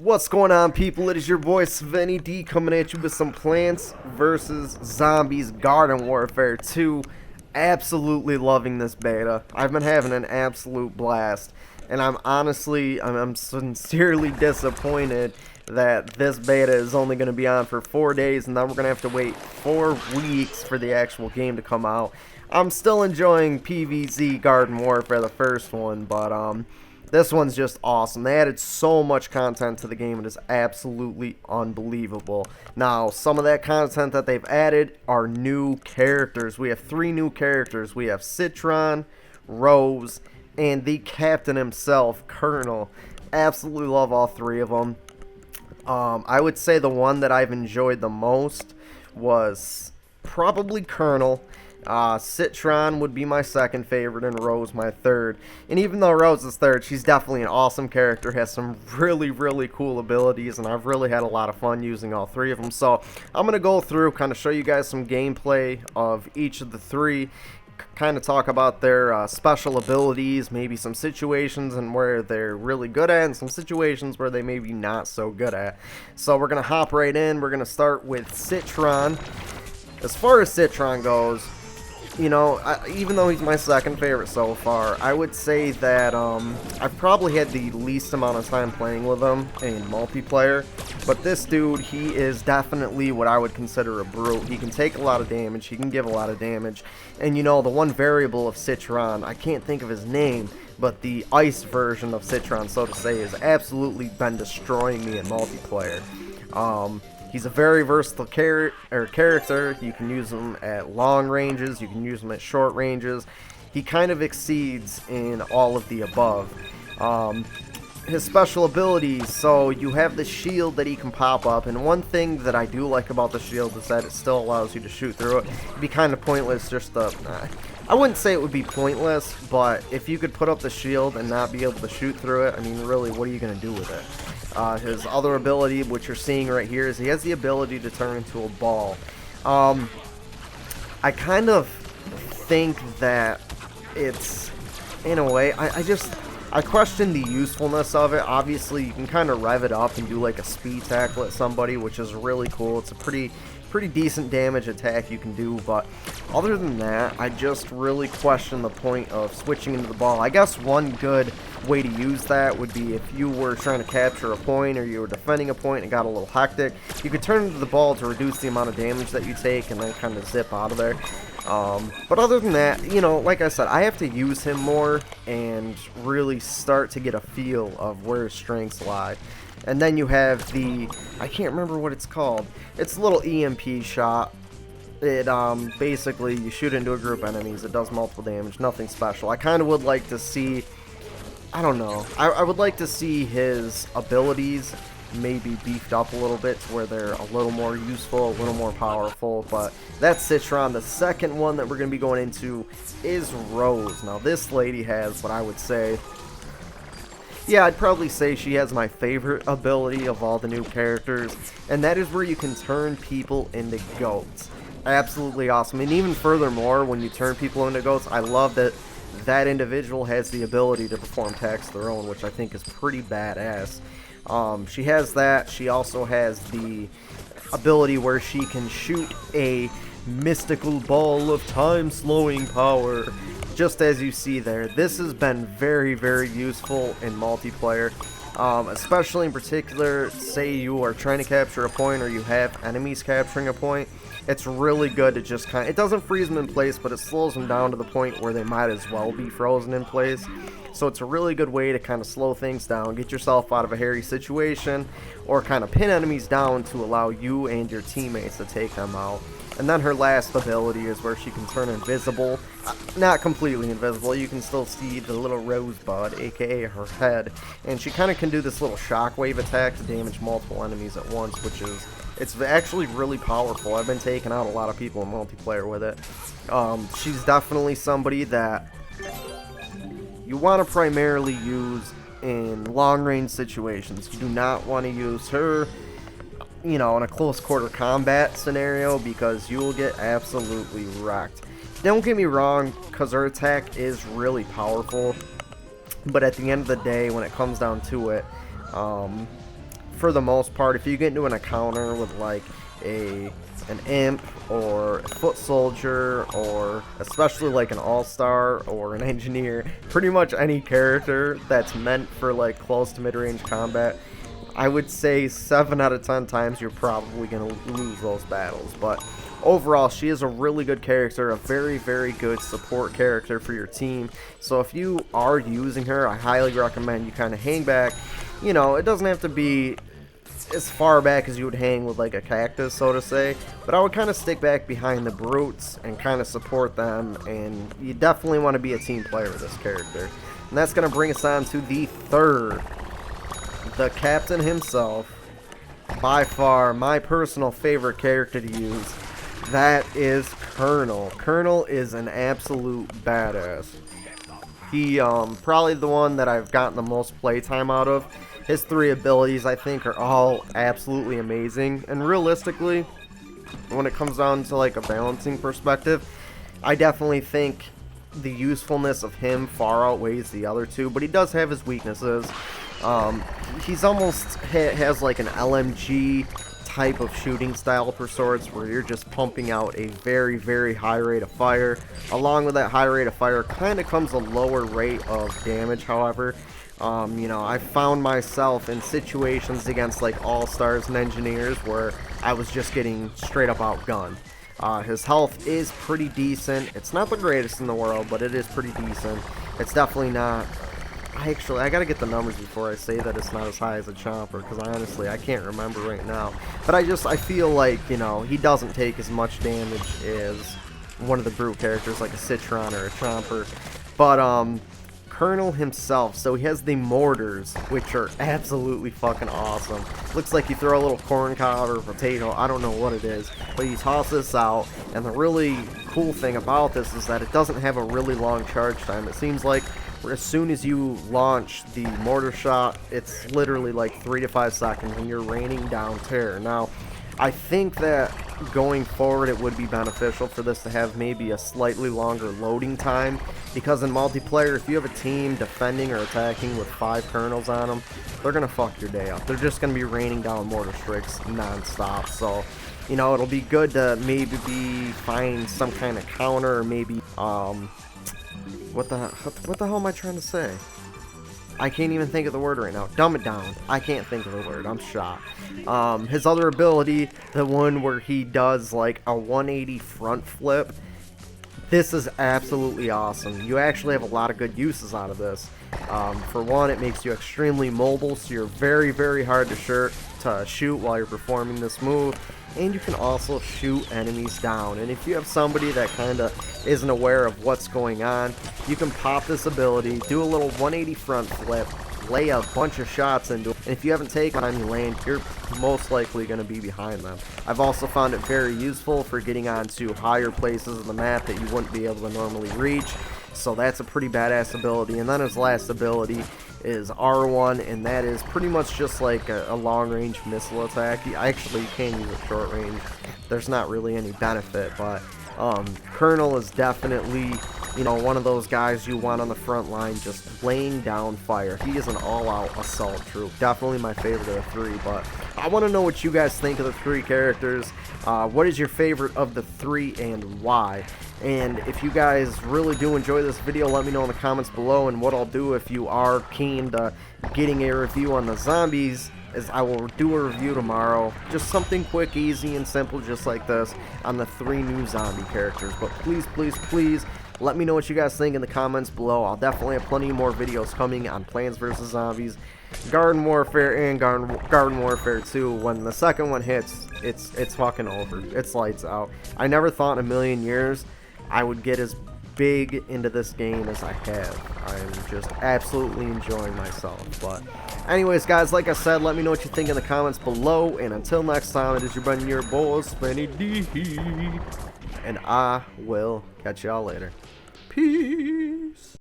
What's going on, people? It is your boy Svenny-D coming at you with some Plants vs. Zombies Garden Warfare 2. Absolutely loving this beta. I've been having an absolute blast, and I'm sincerely disappointed that this beta is only going to be on for 4 days, and then we're going to have to wait 4 weeks for the actual game to come out. I'm still enjoying PvZ Garden Warfare, the first one, but this one's just awesome. They added so much content to the game. It is absolutely unbelievable. Now, some of that content that they've added are new characters. We have 3 new characters. We have Citron, Rose, and the captain himself, Kernel. Absolutely love all 3 of them. I would say the one that I've enjoyed the most was probably Kernel. Citron would be my second favorite, and Rose my third. And even though Rose is third, she's definitely an awesome character, has some really cool abilities, and I've really had a lot of fun using all 3 of them. So I'm going to go through, kind of show you guys some gameplay of each of the 3, kind of talk about their special abilities, maybe some situations and where they're really good at, and some situations where they may be not so good at. So we're going to hop right in. We're going to start with Citron. As far as Citron goes, you know, even though he's my second favorite so far, I would say that I've probably had the least amount of time playing with him in multiplayer. But this dude, he is definitely what I would consider a brute. He can take a lot of damage, he can give a lot of damage. And you know, the one variable of Citron, I can't think of his name, but the ice version of Citron, so to say, has absolutely been destroying me in multiplayer. He's a very versatile character. You can use him at long ranges, you can use him at short ranges. He kind of exceeds in all of the above. His special abilities, so you have the shield that he can pop up, and one thing that I do like about the shield is that it still allows you to shoot through it. It'd be kind of pointless just to... I wouldn't say it would be pointless, but if you could put up the shield and not be able to shoot through it, I mean, really, what are you going to do with it? His other ability, which you're seeing right here, is he has the ability to turn into a ball. I kind of think that it's, in a way, I question the usefulness of it. Obviously, you can kind of rev it up and do like a speed tackle at somebody, which is really cool. It's a pretty decent damage attack you can do, but other than that, I just really question the point of switching into the ball. I guess one good way to use that would be if you were trying to capture a point or you were defending a point and got a little hectic, you could turn into the ball to reduce the amount of damage that you take and then kind of zip out of there. But other than that, you know, like I said, I have to use him more and really start to get a feel of where his strengths lie. And then you have the, I can't remember what it's called. It's a little EMP shot. It, basically, you shoot into a group of enemies. It does multiple damage. Nothing special. I kind of would like to see, I don't know. I would like to see his abilities maybe beefed up a little bit to where they're a little more useful, a little more powerful. But that's Citron. The second one that we're going to be going into is Rose. Now, this lady has what I would say, yeah, I'd probably say she has my favorite ability of all the new characters, and that is where you can turn people into goats. Absolutely awesome. And even furthermore, when you turn people into goats, I love that that individual has the ability to perform attacks of their own, which I think is pretty badass. She has that. She also has the ability where she can shoot a mystical ball of time-slowing power. Just as you see there, this has been very useful in multiplayer, especially in particular, say you are trying to capture a point or you have enemies capturing a point. It's really good to just it doesn't freeze them in place, but it slows them down to the point where they might as well be frozen in place. So it's a really good way to kind of slow things down, get yourself out of a hairy situation, or kind of pin enemies down to allow you and your teammates to take them out. And then her last ability is where she can turn invisible. Not completely invisible, you can still see the little rosebud, aka her head. And she kind of can do this little shockwave attack to damage multiple enemies at once, which is, it's actually really powerful. I've been taking out a lot of people in multiplayer with it. She's definitely somebody that you want to primarily use in long-range situations. You do not want to use her, you know, in a close quarter combat scenario, because you will get absolutely wrecked. Don't get me wrong, because her attack is really powerful, but at the end of the day, when it comes down to it, for the most part, if you get into an encounter with like an imp or a foot soldier, or especially like an all-star or an engineer, pretty much any character that's meant for like close to mid-range combat, I would say 7 out of 10 times you're probably going to lose those battles. But overall, she is a really good character, a very, very good support character for your team. So if you are using her, I highly recommend you kind of hang back. You know, it doesn't have to be as far back as you would hang with like a cactus, so to say, but I would kind of stick back behind the brutes and kind of support them, and you definitely want to be a team player with this character. And that's going to bring us on to the third, the captain himself, by far my personal favorite character to use. That is Kernel. Kernel is an absolute badass. He probably the one that I've gotten the most playtime out of. His 3 abilities, I think, are all absolutely amazing. And realistically, when it comes down to like a balancing perspective, I definitely think the usefulness of him far outweighs the other 2. But he does have his weaknesses. He's almost has like an LMG type of shooting style per sorts, where you're just pumping out a very, very high rate of fire. Along with that high rate of fire kind of comes a lower rate of damage, however. You know, I found myself in situations against like all-stars and engineers where I was just getting straight up outgunned. His health is pretty decent. It's not the greatest in the world, but it is pretty decent. It's definitely not... I gotta get the numbers before I say that it's not as high as a Chomper, because I can't remember right now. But I feel like, you know, he doesn't take as much damage as one of the brute characters like a Citron or a Chomper. But, Kernel himself, so he has the mortars, which are absolutely fucking awesome. Looks like you throw a little corn cob or potato, I don't know what it is, but you toss this out, and the really cool thing about this is that it doesn't have a really long charge time. It seems like as soon as you launch the mortar shot, it's literally like 3 to 5 seconds and you're raining down terror. Now, I think that going forward it would be beneficial for this to have maybe a slightly longer loading time, because in multiplayer, if you have a team defending or attacking with 5 kernels on them, they're going to fuck your day up. They're just going to be raining down mortar strikes non-stop. So, you know, it'll be good to maybe find some kind of counter, or maybe what the hell am I trying to say? I can't even think of the word right now. Dumb it down. I can't think of the word. I'm shocked. His other ability, the one where he does like a 180 front flip, this is absolutely awesome. You actually have a lot of good uses out of this. For one, it makes you extremely mobile, so you're very, very hard to shoot while you're performing this move. And you can also shoot enemies down. And if you have somebody that kind of isn't aware of what's going on, you can pop this ability, do a little 180 front flip, lay a bunch of shots into it, and if you haven't taken on your lane, you're most likely going to be behind them. I've also found it very useful for getting onto higher places of the map that you wouldn't be able to normally reach, so that's a pretty badass ability. And then his last ability is R1, and that is pretty much just like a long-range missile attack. I actually can use it short range. There's not really any benefit, but Kernel is definitely, you know, one of those guys you want on the front line just laying down fire. He is an all-out assault troop. Definitely my favorite of the 3, but I want to know what you guys think of the 3 characters. What is your favorite of the 3 and why? And if you guys really do enjoy this video, let me know in the comments below. And what I'll do, if you are keen to getting a review on the zombies, is I will do a review tomorrow. Just something quick, easy, and simple, just like this, on the 3 new zombie characters. But please, please, please, let me know what you guys think in the comments below. I'll definitely have plenty more videos coming on Plants vs. Zombies, Garden Warfare, and Garden Warfare 2. When the second one hits, it's fucking over. It's lights out. I never thought in a million years I would get as big into this game as I have. I'm just absolutely enjoying myself. But anyways, guys, like I said, let me know what you think in the comments below. And until next time, it is your buddy, your boy, Svenny-D. And I will catch y'all later. Peace.